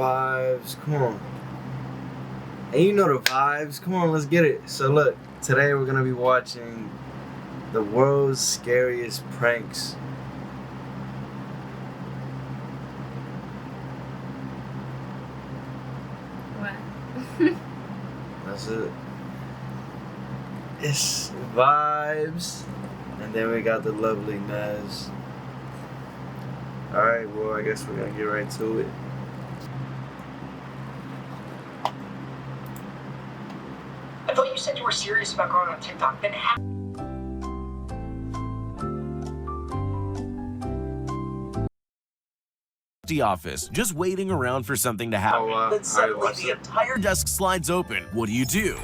vibes. Come on. And you know the vibes. Come on, let's get it. So look, today we're gonna be watching the world's scariest pranks. What? That's it. It's vibes. And then we got the lovely Nez. Alright, well, I guess we're gonna get right to it. I thought you said you were serious about going on TikTok. Then how? The office, just waiting around for something to happen. Then suddenly the entire Desk slides open. What do?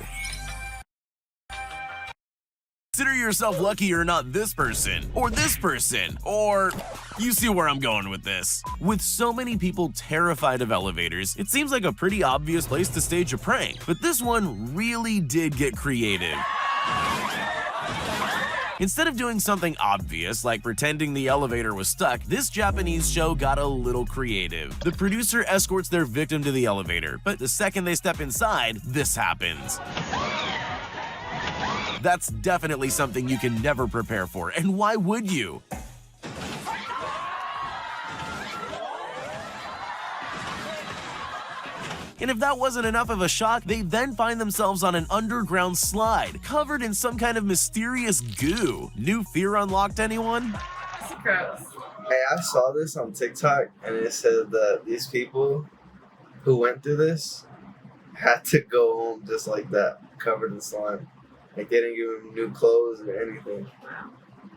Consider yourself lucky you're not this person, or you see where I'm going with this. With so many people terrified of elevators, it seems like a pretty obvious place to stage a prank, but this one really did get creative. Instead of doing something obvious like pretending the elevator was stuck, this Japanese show got a little creative. The producer escorts their victim to the elevator, but the second they step inside, this happens. That's definitely something you can never prepare for, and why would you? And if that wasn't enough of a shock, they then find themselves on an underground slide, covered in some kind of mysterious goo. New fear unlocked, anyone? It's gross. Hey, I saw this on TikTok, and it said that these people who went through this had to go home just like that, covered in slime. Like, they didn't give them new clothes or anything.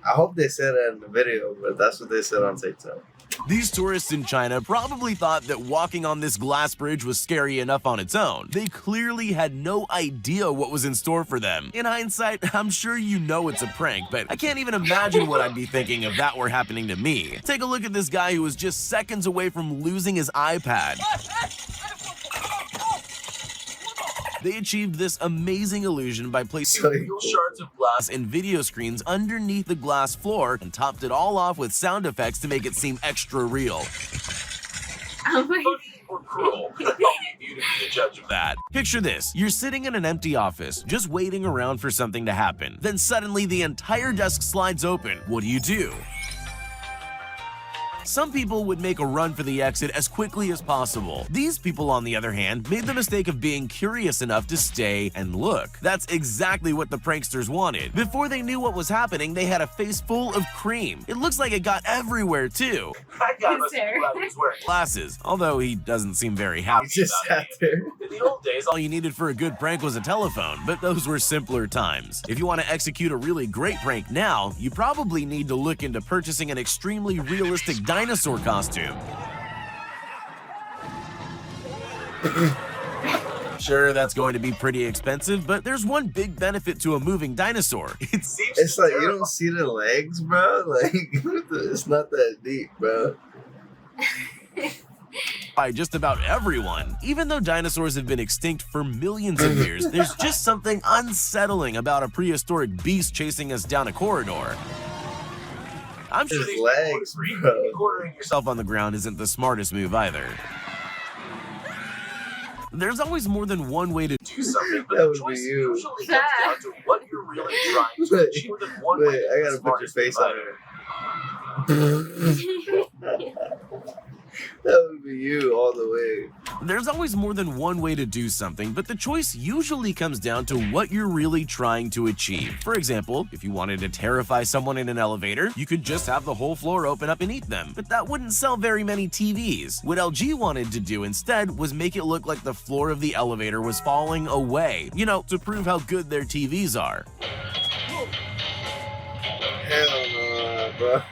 I hope they said that in the video, but that's what they said on TikTok. These tourists in China probably thought that walking on this glass bridge was scary enough on its own. They clearly had no idea what was in store for them. In hindsight, I'm sure you know it's a prank, but I can't even imagine what I'd be thinking if that were happening to me. Take a look at this guy who was just seconds away from losing his iPad. They achieved this amazing illusion by placing real shards of glass and video screens underneath the glass floor and topped it all off with sound effects to make it seem extra real. Oh my God. Or cruel. I'll leave you to be the judge of that. Picture this. You're sitting in an empty office, just waiting around for something to happen. Then suddenly the entire desk slides open. What do? Some people would make a run for the exit as quickly as possible. These people, on the other hand, made the mistake of being curious enough to stay and look. That's exactly what the pranksters wanted. Before they knew what was happening, they had a face full of cream. It looks like it got everywhere, too. That guy must be glad he was wearing Glasses, although he doesn't seem very happy. He just sat there. In the old days, All you needed for a good prank was a telephone, but those were simpler times. If you want to execute a really great prank now, you probably need to look into purchasing an extremely realistic dinosaur costume. Sure, that's going to be pretty expensive, but there's one big benefit to a moving dinosaur. It's like, you don't see the legs, bro. Like, it's not that deep, bro. By just about everyone. Even though dinosaurs have been extinct for millions of years, there's just something unsettling about a prehistoric beast chasing us down a corridor. I'm sure His legs, bro. quartering yourself on the ground isn't the smartest move either. There's always more than one way to do something, but That the would be choice you. usually comes down to what you're really trying to achieve. More than one way Wait, to I be gotta the put your smartest face move on it. That would be you all the way. There's always more than one way to do something, but the choice usually comes down to what you're really trying to achieve. For example, if you wanted to terrify someone in an elevator, you could just have the whole floor open up and eat them, but that wouldn't sell very many TVs. What LG wanted to do instead was make it look like the floor of the elevator was falling away, you know, to prove how good their TVs are. Hell no, bro.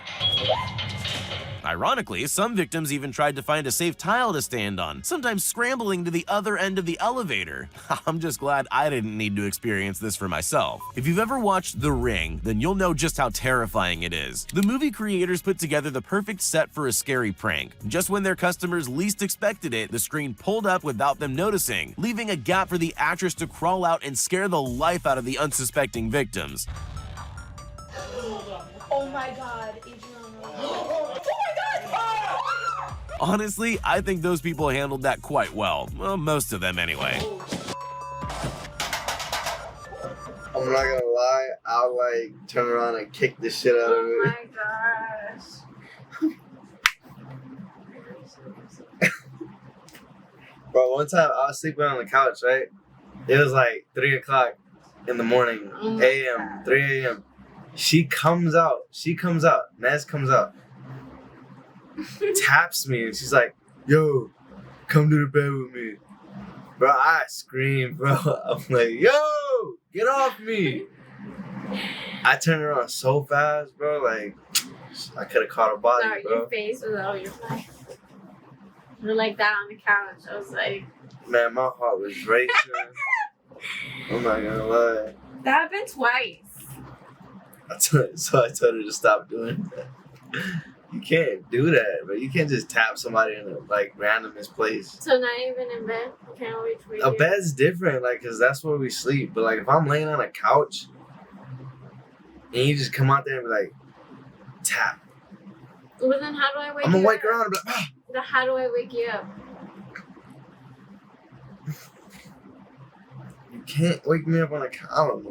Ironically, some victims even tried to find a safe tile to stand on, sometimes scrambling to the other end of the elevator. I'm just glad I didn't need to experience this for myself. If you've ever watched The Ring, then you'll know just how terrifying it is. The movie creators put together the perfect set for a scary prank. Just when their customers least expected it, the screen pulled up without them noticing, leaving a gap for the actress to crawl out and scare the life out of the unsuspecting victims. Oh my God, Adriana. Oh my God! Honestly, I think those people handled that quite well. Well, most of them anyway. I'm not gonna lie, I'll like turn around and kick the shit out of Oh it. my gosh. Bro, one time I was sleeping on the couch, right? It was like 3 o'clock in the morning, Oh my a.m., God. 3 a.m. She comes out, Nez comes out, taps me, and she's like, yo, come to the bed with me. Bro, I scream, bro. I'm like, yo, get off me. I turned around so fast, bro, like, I could have caught a body, Sorry, bro. your face was all your life. You're like that on the couch. I was like, Man, my heart was racing. I'm not gonna lie. that happened twice. So I told her to stop doing that. You can't do that, but you can't just tap somebody in a like randomest place. So not even in bed? You can't reach for A you? bed's different, like, cause that's where we sleep. But like, if I'm laying on a couch and you just come out there and be like, tap, Well, then how do I wake I'm gonna you wake up? her on and be like, ah. Then how do I wake you up? You can't wake me up on a couch.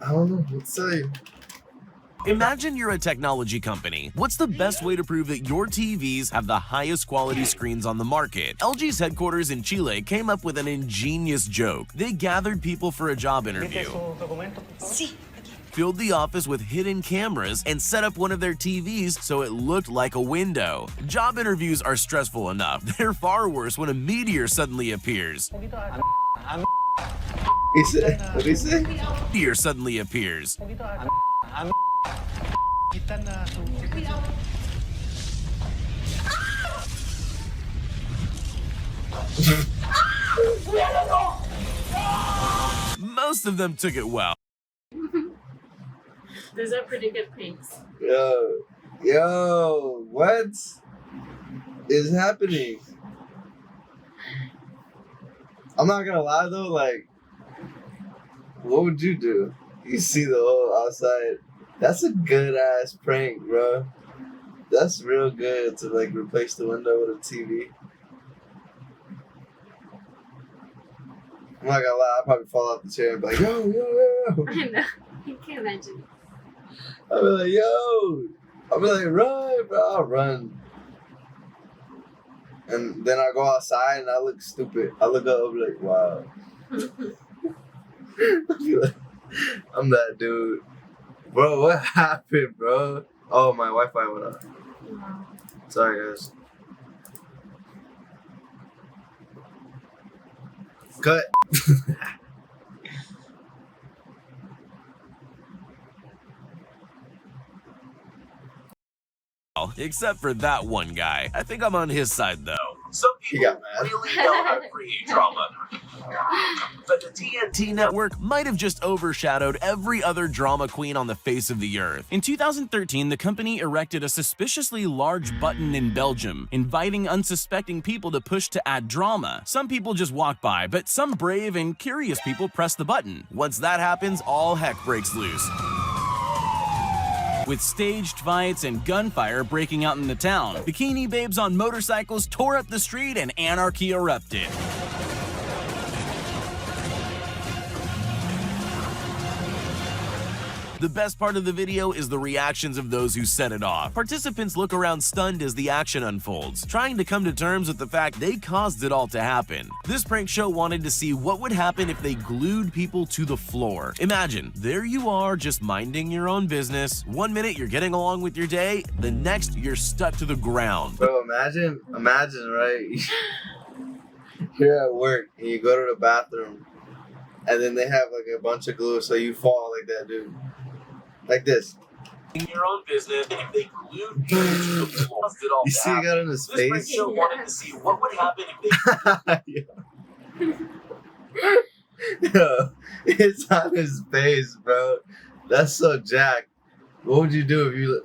I don't know what to tell you. Imagine you're a technology company. What's the best way to prove that your TVs have the highest quality screens on the market? LG's headquarters in Chile came up with an ingenious joke. They gathered people for a job interview, filled the office with hidden cameras, and set up one of their TVs so it looked like a window. Job interviews are stressful enough. They're far worse when a meteor suddenly appears. He said, what did he say? Meteor suddenly appears. Most of them took it well. Those are pretty good pranks. Yo, what is happening? I'm not gonna lie though, like, what would you do? You see the whole outside. That's a good ass prank, bro. That's real good to like replace the window with a TV. I'm not gonna lie, I'd probably fall off the chair and be like, yo, yo, yo. I know. You can't imagine. I'll be like, yo. I'll be like, run, bro. I'll run. And then I go outside and I look stupid. I look up, I'll be like, wow. I'll be like, I'm that dude. Bro, what happened, bro? Oh, my Wi-Fi went off. Wow. Sorry, guys. Cut. Except for that one guy. I think I'm on his side though. Some He people got mad. really know how to create drama. But the TNT network might have just overshadowed every other drama queen on the face of the earth. In 2013, the company erected a suspiciously large button in Belgium, inviting unsuspecting people to push to add drama. Some people just walk by, but some brave and curious people press the button. Once that happens, all heck breaks loose, with staged fights and gunfire breaking out in the town. Bikini babes on motorcycles tore up the street and anarchy erupted. The best part of the video is the reactions of those who set it off. Participants look around stunned as the action unfolds, trying to come to terms with the fact they caused it all to happen. This prank show wanted to see what would happen if they glued people to the floor. Imagine, there you are just minding your own business. 1 minute you're getting along with your day, the next you're stuck to the ground. Bro, imagine, right? You're at work and you go to the bathroom and then they have like a bunch of glue so you fall like that, dude. Like this. In your own business, if they glued you to the floor, caused it all You to see it happen. got in his This prank face? show wanted to see what would happen if they Yo, it's on his face, bro. That's so jacked. What would you do if you...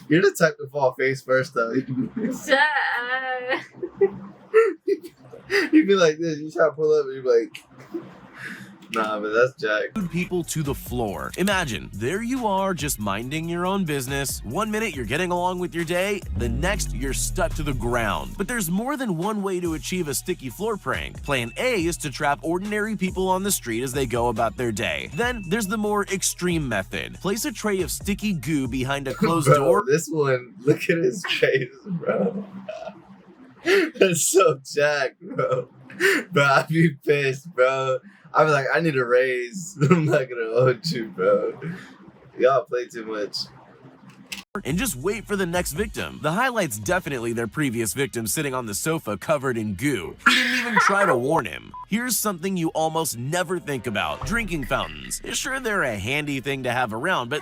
You're the type to fall face first, though. Shut up. You'd be like this. You try to pull up and you'd be like... Nah, but that's Jack. People to the floor. Imagine, there you are just minding your own business. One minute you're getting along with your day, the next you're stuck to the ground. But there's more than one way to achieve a sticky floor prank. Plan A is to trap ordinary people on the street as they go about their day. Then there's the more extreme method. Place a tray of sticky goo behind a closed Bro, door. This one, look at his face, bro. That's so Jack, bro. Bro, I'd be pissed, bro. I'd be like, I need a raise. I'm not gonna hold you, bro. Y'all play too much. And just wait for the next victim. The highlight's definitely their previous victim sitting on the sofa covered in goo. He didn't even try to warn him. Here's something you almost never think about. Drinking fountains. Sure, they're a handy thing to have around, but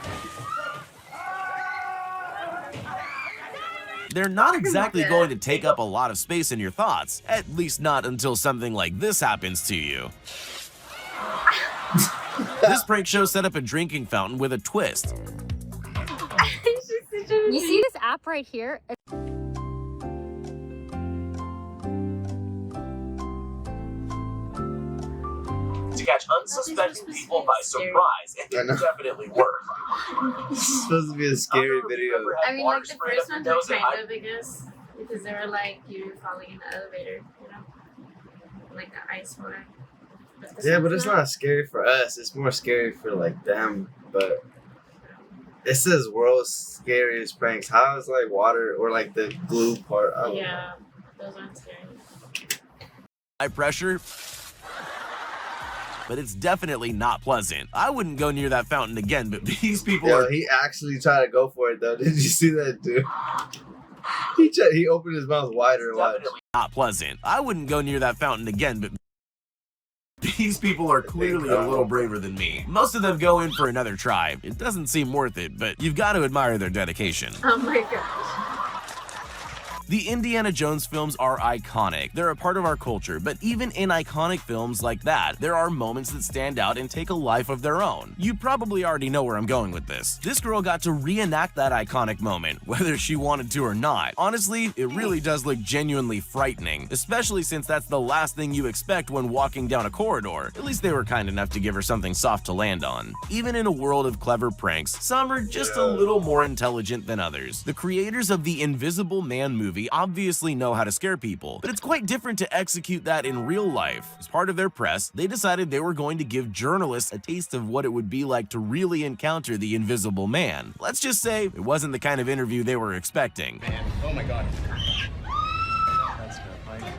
they're not exactly going to take up a lot of space in your thoughts. At least not until something like this happens to you. This prank show set up a drinking fountain with a twist. You see this app right here? To catch unsuspecting people by surprise, it can definitely work. This is supposed to be a scary video. I mean, like the first ones were kind of, I guess, because they were like you falling in the elevator, you know, like the ice water. Yeah, but it's not scary for us. It's more scary for like them. But it says world's scariest pranks. How is like water or like the glue part? Yeah, those aren't scary. High pressure, but it's definitely not pleasant. I wouldn't go near that fountain again, but these people are... He actually tried to go for it though. Did you see that, dude? He opened his mouth wider and watched. Definitely not pleasant. I wouldn't go near that fountain again, but these people are clearly a little braver than me. Most of them go in for another try. It doesn't seem worth it, but you've got to admire their dedication. Oh my gosh. The Indiana Jones films are iconic. They're a part of our culture, but even in iconic films like that, there are moments that stand out and take a life of their own. You probably already know where I'm going with this. This girl got to reenact that iconic moment, whether she wanted to or not. Honestly, it really does look genuinely frightening, especially since that's the last thing you expect when walking down a corridor. At least they were kind enough to give her something soft to land on. Even in a world of clever pranks, some are just a little more intelligent than others. The creators of the Invisible Man movie obviously know how to scare people, but it's quite different to execute that in real life. As part of their press, they decided they were going to give journalists a taste of what it would be like to really encounter the Invisible Man. Let's just say it wasn't the kind of interview they were expecting. Man, oh my god. That's terrifying.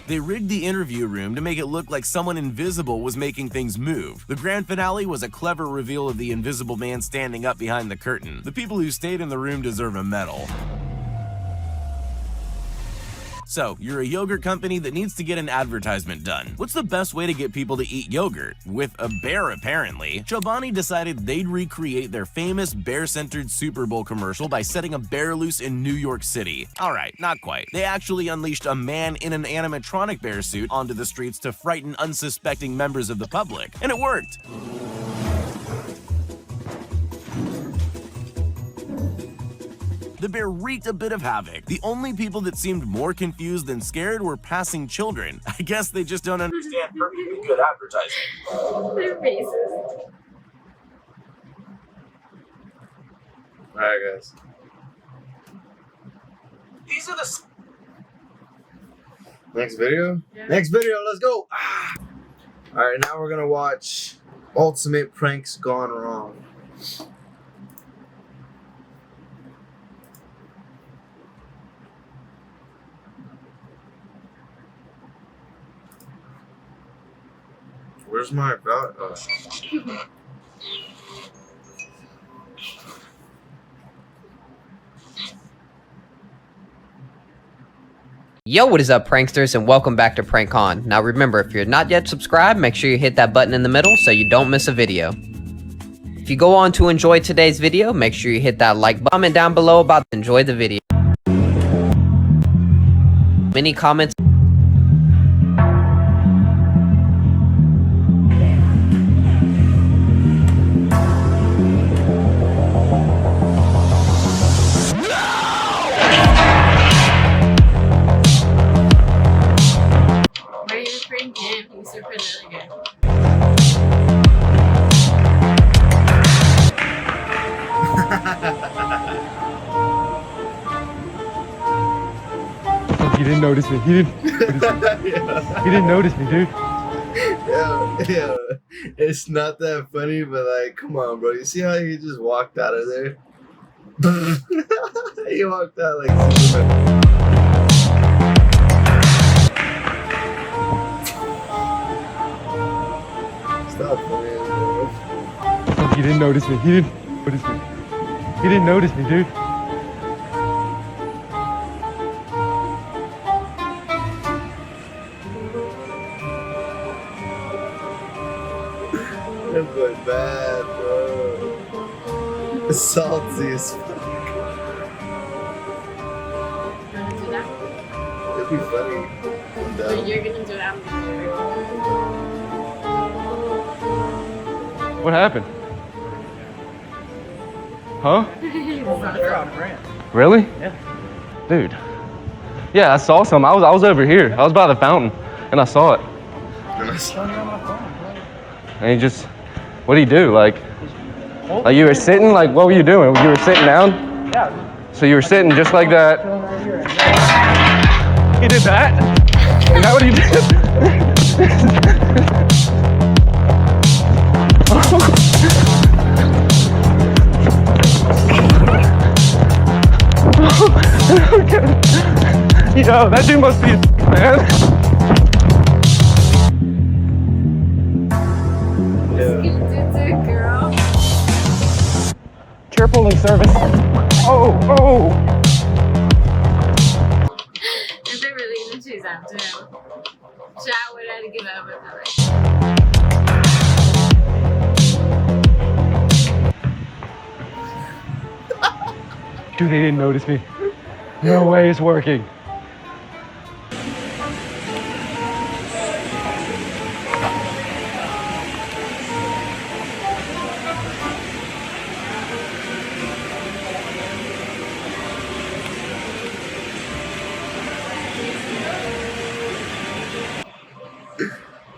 They rigged the interview room to make it look like someone invisible was making things move. The grand finale was a clever reveal of the Invisible Man standing up behind the curtain. The people who stayed in the room deserve a medal. So, you're a yogurt company that needs to get an advertisement done. What's the best way to get people to eat yogurt? With a bear, apparently. Chobani decided they'd recreate their famous bear-centered Super Bowl commercial by setting a bear loose in New York City. Alright, not quite. They actually unleashed a man in an animatronic bear suit onto the streets to frighten unsuspecting members of the public. And it worked! The bear wreaked a bit of havoc. The only people that seemed more confused than scared were passing children. I guess they just don't understand perfectly good advertising. Their faces. Alright, guys. These are the... Next video? Yeah. Next video, let's go! Alright, now we're gonna watch Ultimate Pranks Gone Wrong. Where's my about? Oh. Yo, what is up, pranksters, and welcome back to Prank On. Now remember, if you're not yet subscribed, make sure you hit that button in the middle so you don't miss a video. If you go on to enjoy today's video, make sure you hit that like button. Comment down below about enjoy the video. Any comments? Why are you recording him? He's super really good. didn't notice me. He didn't notice me. Yeah. He didn't notice me, dude. Yeah, it's not that funny, but like, come on, bro. You see how he just walked out of there? He walked out like Superman. Stop playing, bro. He didn't notice me. He didn't notice me. He didn't notice me, dude. That boy bad, bro. It's salty as fuck. You wanna do that? It'd be funny. But you're gonna do it, I'm gonna do it. What happened? Huh? They're on brand. Really? Yeah. Dude. Yeah, I saw some. I was over here. I was by the fountain, and I saw it. And I saw And he just, what did he do? Like you were sitting. Like, what were you doing? You were sitting down. Yeah. So you were sitting just like that. He did that. Is that what he did? Yo, that dude must be a man. You did it, girl. Chair pulling service. Oh. If they're really gonna choose that too. Chat would have to give up with that. Dude, they didn't notice me. No way it's working.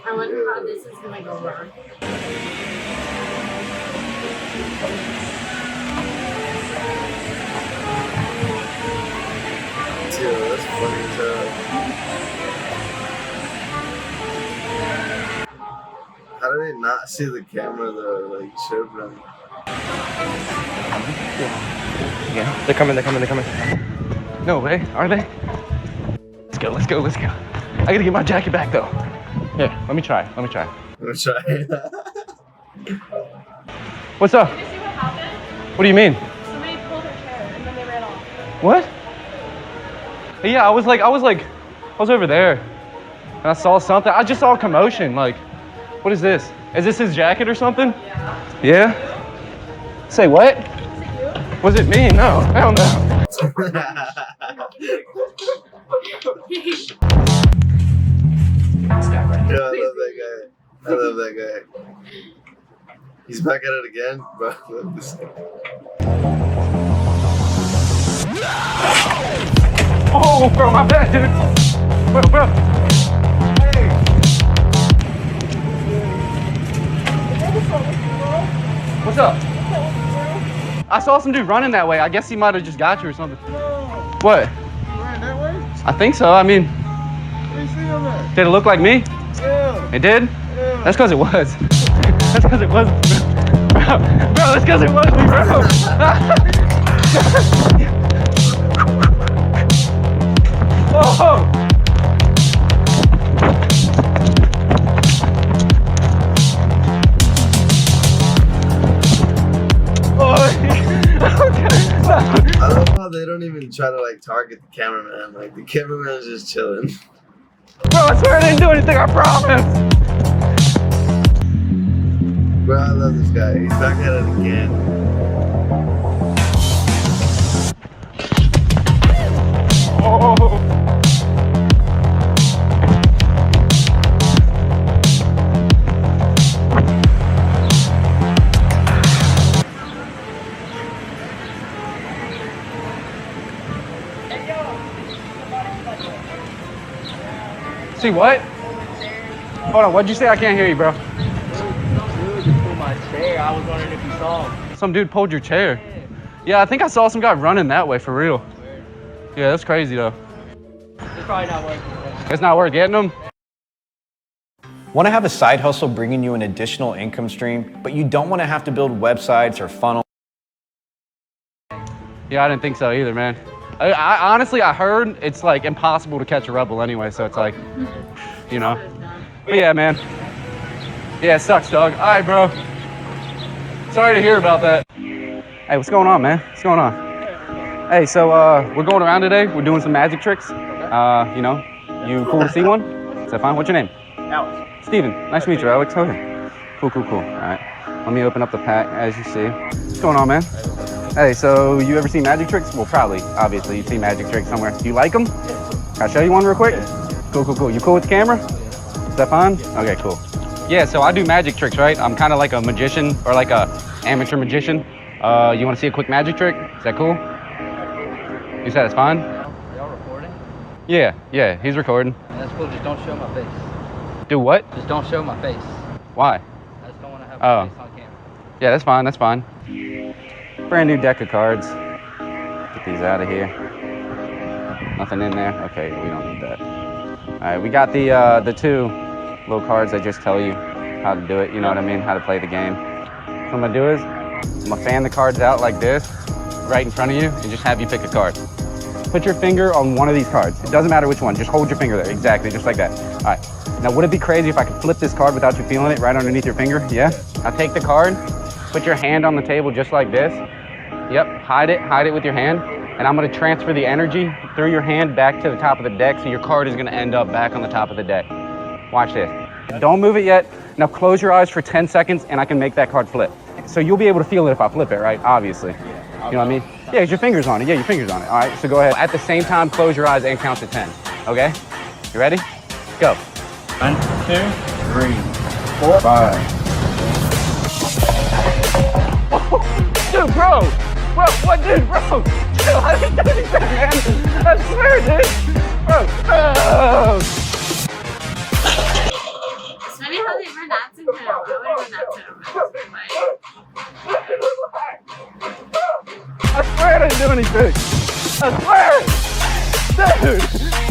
I wonder how this is gonna go wrong. Dude, that's funny as hell. How did they not see the camera though? Like, should have been. Yeah, they're coming. No way, are they? Let's go. I gotta get my jacket back though. Here, let me try. I'm gonna try. What's up? Did you see what happened? What do you mean? Somebody pulled her chair and then they ran off. What? Yeah, I was over there, and I saw something. I just saw a commotion. Like, what is this? Is this his jacket or something? Yeah. Yeah? Say what? Is it you? Was it me? No, hell no. Yeah, I love that guy. He's back at it again, bro. Oh, bro, my bad, dude. Bro. What's up? I saw some dude running that way. I guess he might have just got you or something. What? Ran that way? I think so. I mean, Where you see him at? did it look like me? Yeah. It did? Yeah. That's because it was. That's because it was. Bro, that's because it was me, bro. Oh! I love how they don't even try to like target the cameraman. Like the cameraman is just chilling. Bro, I swear I didn't do anything, I promise. Bro, I love this guy. He's back at it again. Oh. See what? Hold on, what'd you say? I can't hear you, bro. Dude, just pulled my chair. I was wondering if you saw him. Some dude pulled your chair. Yeah, I think I saw some guy running that way for real. Yeah, that's crazy though. There's probably not working. It's not worth getting them. Want to have a side hustle bringing you an additional income stream, but you don't want to have to build websites or funnels? Yeah, I didn't think so either, man. I honestly, I heard it's like impossible to catch a rebel anyway, so it's like, you know. But yeah, man. Yeah, it sucks, dog. All right, bro. Sorry to hear about that. Hey, what's going on, man? What's going on? Hey, so we're going around today. We're doing some magic tricks. You know, you cool to see one? Is that fine? What's your name? Alex. Steven. Nice to meet you, Alex. Okay. Cool. All right. Let me open up the pack, as you see. What's going on, man? Hey, so you ever seen magic tricks? Well, probably, obviously, you've seen magic tricks somewhere. Do you like them? Can I show you one real quick? Cool. You cool with the camera? Is that fine? Okay, cool. Yeah, so I do magic tricks, right? I'm kind of like a magician or like a amateur magician. You want to see a quick magic trick? Is that cool? You said it's fine? Y'all recording? Yeah, he's recording. That's cool, just don't show my face. Do what? Just don't show my face. Why? I just don't want to have my face on camera. Yeah, that's fine. Brand new deck of cards. Get these out of here. Nothing in there? Okay, we don't need that. All right, we got the two little cards that just tell you how to do it, you know what I mean? How to play the game. What I'm gonna do is, I'm gonna fan the cards out like this, right in front of you, and just have you pick a card. Put your finger on one of these cards. It doesn't matter which one, just hold your finger there, exactly, just like that. All right, now would it be crazy if I could flip this card without you feeling it right underneath your finger? Yeah? Now take the card, put your hand on the table just like this. Yep, hide it with your hand. And I'm gonna transfer the energy through your hand back to the top of the deck, so your card is gonna end up back on the top of the deck. Watch this. Don't move it yet. Now close your eyes for 10 seconds and I can make that card flip. So you'll be able to feel it if I flip it, right? Obviously. You know what I mean? Yeah, 'cause your finger's on it. Yeah, your finger's on it. All right, so go ahead. At the same time, close your eyes and count to 10. Okay? You ready? Go. 1, 2, 3, 4, 5. Dude, bro! What, dude, bro? Chill, I didn't do anything, man. I swear, dude. Bro, It's funny how they run out to him. I would run out to him. I swear I didn't do anything. I swear. Dude,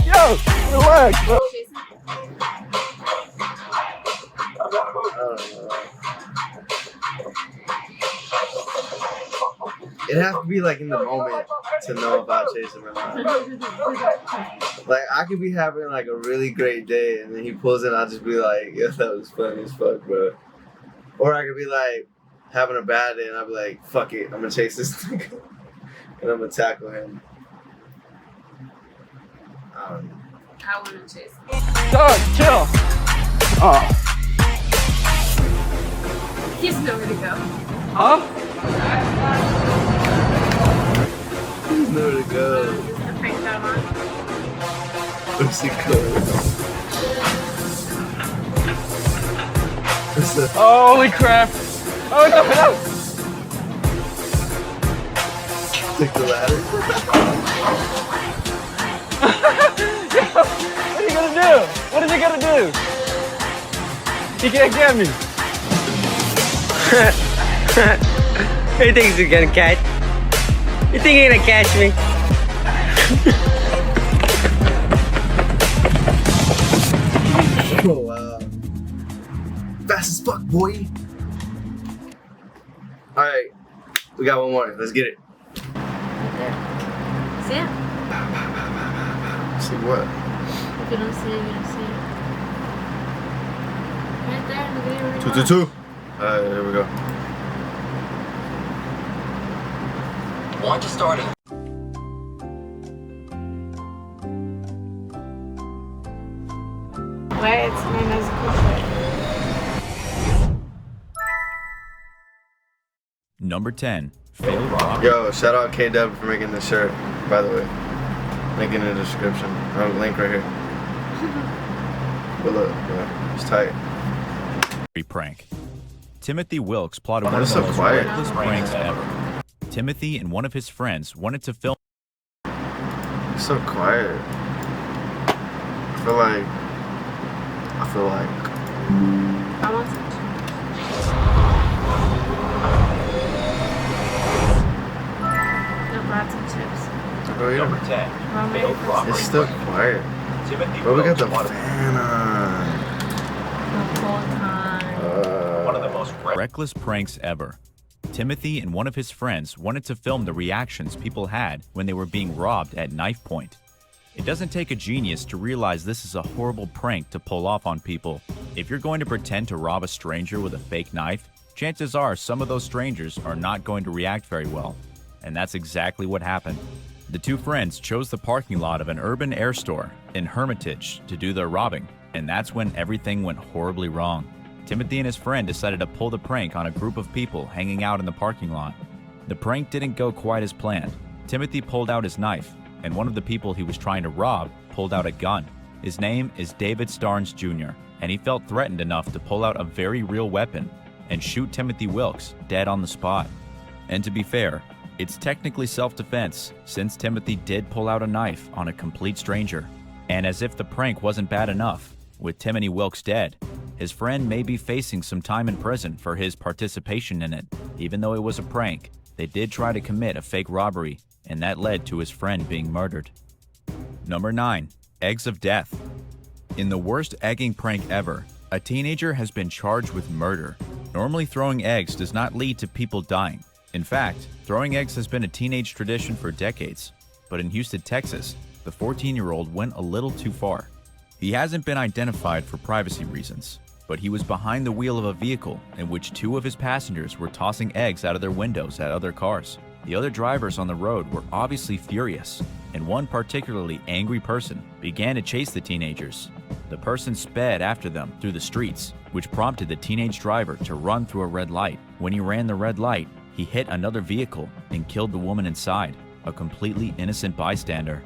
yo, relax, bro. It has to be like in the moment to know about chasing or not. Like I could be having like a really great day and then he pulls it and I'll just be like, yeah, that was funny as fuck, bro. Or I could be like having a bad day and I'll be like, fuck it, I'm gonna chase this nigga and I'm gonna tackle him. I don't know. I want to chase him. Dog, chill. Oh. He's nowhere to go. Huh? There's nowhere to go. Is the prank that on? Where's he going? What's up? Holy crap. Oh, no. Take the ladder. What are you gonna do? What is he gonna do? He can't get me. He thinks he's gonna catch. You think you're gonna catch me? Oh wow. Fast as fuck, boy. Alright. We got one more. Let's get it. Right there. See it? See what? If you don't see it, you don't see it. Right there in the video. 2, 2, 2. Alright, here we go. Want to start it. Why it's known as a Number 10. Failed rock. Yo, shout out K-Dub for making this shirt, by the way. Link in the description. Link right here. But look, yeah, it's tight. Prank. Timothy Wilkes plotted Oh, one of that's the so most quiet. reckless pranks ever. Timothy and one of his friends wanted to film. It's so quiet. I feel like. I want some. No, brought some chips. Go eat 'em. Well, maybe It's still quiet. Timothy Bro, we got Wilkes the wanted fan on. The whole time. one of the most Reckless pranks ever. Timothy and one of his friends wanted to film the reactions people had when they were being robbed at knife point. It doesn't take a genius to realize this is a horrible prank to pull off on people. If you're going to pretend to rob a stranger with a fake knife, chances are some of those strangers are not going to react very well. And that's exactly what happened. The two friends chose the parking lot of an urban air store in Hermitage to do their robbing, and that's when everything went horribly wrong. Timothy and his friend decided to pull the prank on a group of people hanging out in the parking lot. The prank didn't go quite as planned. Timothy pulled out his knife, and one of the people he was trying to rob pulled out a gun. His name is David Starnes Jr., and he felt threatened enough to pull out a very real weapon and shoot Timothy Wilkes dead on the spot. And to be fair, it's technically self-defense since Timothy did pull out a knife on a complete stranger. And as if the prank wasn't bad enough, with Timothy Wilkes dead, his friend may be facing some time in prison for his participation in it. Even though it was a prank, they did try to commit a fake robbery, and that led to his friend being murdered. Number 9. Eggs of Death. In the worst egging prank ever, a teenager has been charged with murder. Normally, throwing eggs does not lead to people dying. In fact, throwing eggs has been a teenage tradition for decades. But in Houston, Texas, the 14-year-old went a little too far. He hasn't been identified for privacy reasons, but he was behind the wheel of a vehicle in which two of his passengers were tossing eggs out of their windows at other cars. The other drivers on the road were obviously furious, and one particularly angry person began to chase the teenagers. The person sped after them through the streets, which prompted the teenage driver to run through a red light. When he ran the red light, he hit another vehicle and killed the woman inside, a completely innocent bystander.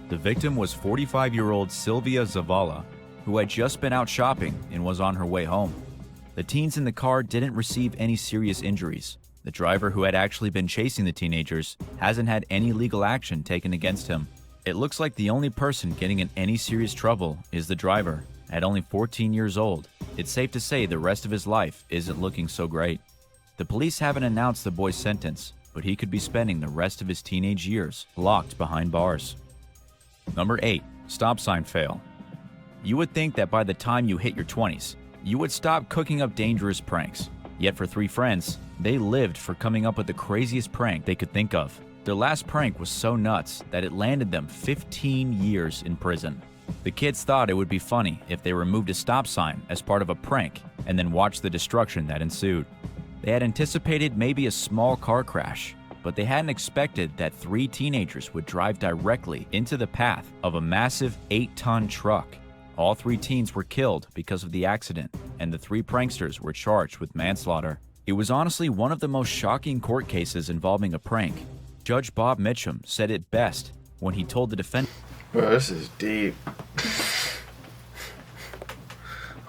The victim was 45-year-old Sylvia Zavala, who had just been out shopping and was on her way home. The teens in the car didn't receive any serious injuries. The driver, who had actually been chasing the teenagers, hasn't had any legal action taken against him. It looks like the only person getting in any serious trouble is the driver. At only 14 years old, it's safe to say the rest of his life isn't looking so great. The police haven't announced the boy's sentence, but he could be spending the rest of his teenage years locked behind bars. Number 8. Stop sign fail. You would think that by the time you hit your 20s, you would stop cooking up dangerous pranks. Yet for three friends, they lived for coming up with the craziest prank they could think of. Their last prank was so nuts that it landed them 15 years in prison. The kids thought it would be funny if they removed a stop sign as part of a prank and then watched the destruction that ensued. They had anticipated maybe a small car crash, but they hadn't expected that three teenagers would drive directly into the path of a massive 8-ton truck. All three teens were killed because of the accident, and the three pranksters were charged with manslaughter. It was honestly one of the most shocking court cases involving a prank. Judge Bob Mitchum said it best when he told the defendant, Bro, this is deep.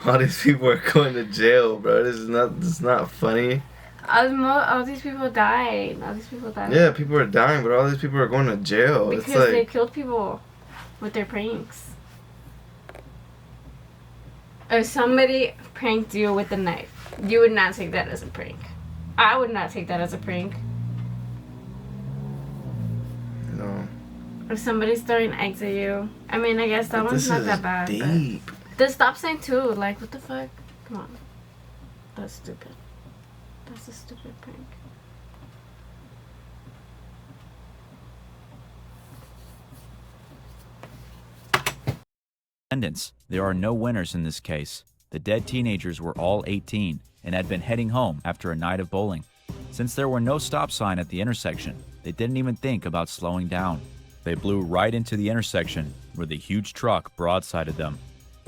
All these people are going to jail, bro. This is not funny. All these people died. Yeah, people are dying, but all these people are going to jail. Because it's like, they killed people with their pranks. If somebody pranked you with a knife, you would not take that as a prank. I would not take that as a prank. No. If somebody's throwing eggs at you, I mean, I guess that one's not that bad. Deep. The stop sign too, like, what the fuck? Come on. That's stupid. That's a stupid prank. there are no winners in this case. The dead teenagers were all 18 and had been heading home after a night of bowling. Since there were no stop sign at the intersection, they didn't even think about slowing down. They blew right into the intersection where the huge truck broadsided them.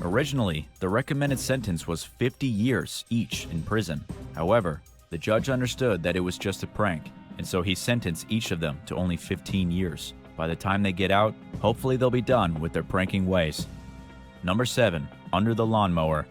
Originally, the recommended sentence was 50 years each in prison. However, the judge understood that it was just a prank, and so he sentenced each of them to only 15 years. By the time they get out, hopefully they'll be done with their pranking ways. Number 7. Under the lawnmower.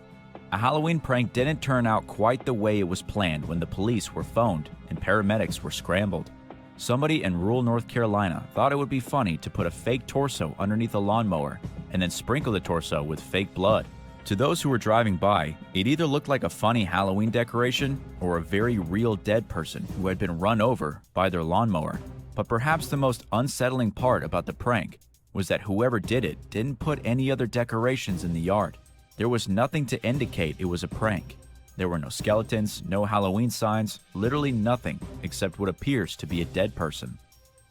A Halloween prank didn't turn out quite the way it was planned when the police were phoned and paramedics were scrambled. Somebody in rural North Carolina thought it would be funny to put a fake torso underneath a lawnmower and then sprinkle the torso with fake blood. To those who were driving by, it either looked like a funny Halloween decoration or a very real dead person who had been run over by their lawnmower. But perhaps the most unsettling part about the prank was that whoever did it didn't put any other decorations in the yard. There was nothing to indicate it was a prank. There were no skeletons, no Halloween signs, literally nothing except what appears to be a dead person.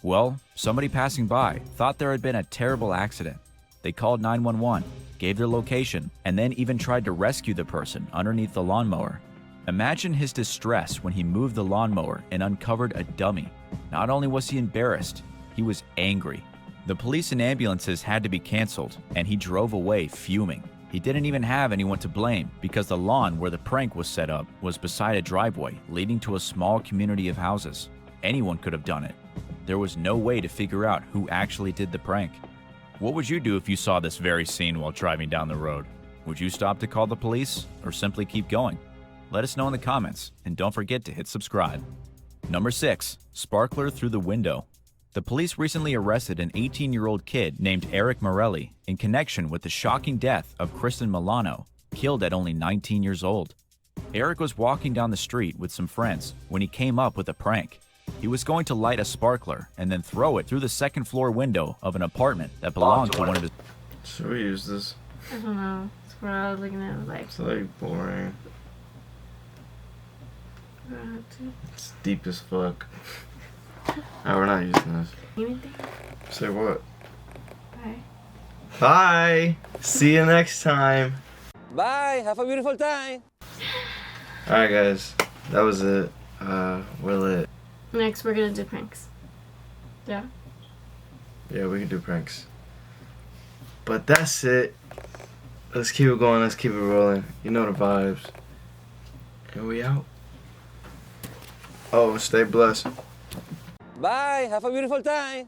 Well, somebody passing by thought there had been a terrible accident. They called 911, gave their location, and then even tried to rescue the person underneath the lawnmower. Imagine his distress when he moved the lawnmower and uncovered a dummy. Not only was he embarrassed, he was angry. The police and ambulances had to be canceled, and he drove away fuming. He didn't even have anyone to blame because the lawn where the prank was set up was beside a driveway leading to a small community of houses. Anyone could have done it. There was no way to figure out who actually did the prank. What would you do if you saw this very scene while driving down the road? Would you stop to call the police or simply keep going? Let us know in the comments, and don't forget to hit subscribe. Number 6. Sparkler through the window. The police recently arrested an 18-year-old kid named Eric Morelli in connection with the shocking death of Kristen Milano, killed at only 19 years old. Eric was walking down the street with some friends when he came up with a prank. He was going to light a sparkler and then throw it through the second-floor window of an apartment that belonged to one of his... Should we use this? I don't know. That's what I was looking at. Like, It's like boring. It's deep as fuck. We're not using this. Anything? Say what? Bye. Bye! See you next time. Bye. Have a beautiful time. Alright guys, that was it. We're lit. Next, we're gonna do pranks. Yeah. Yeah, we can do pranks. But that's it. Let's keep it going, let's keep it rolling. You know the vibes. And we out. Oh, stay blessed. Bye. Have a beautiful time.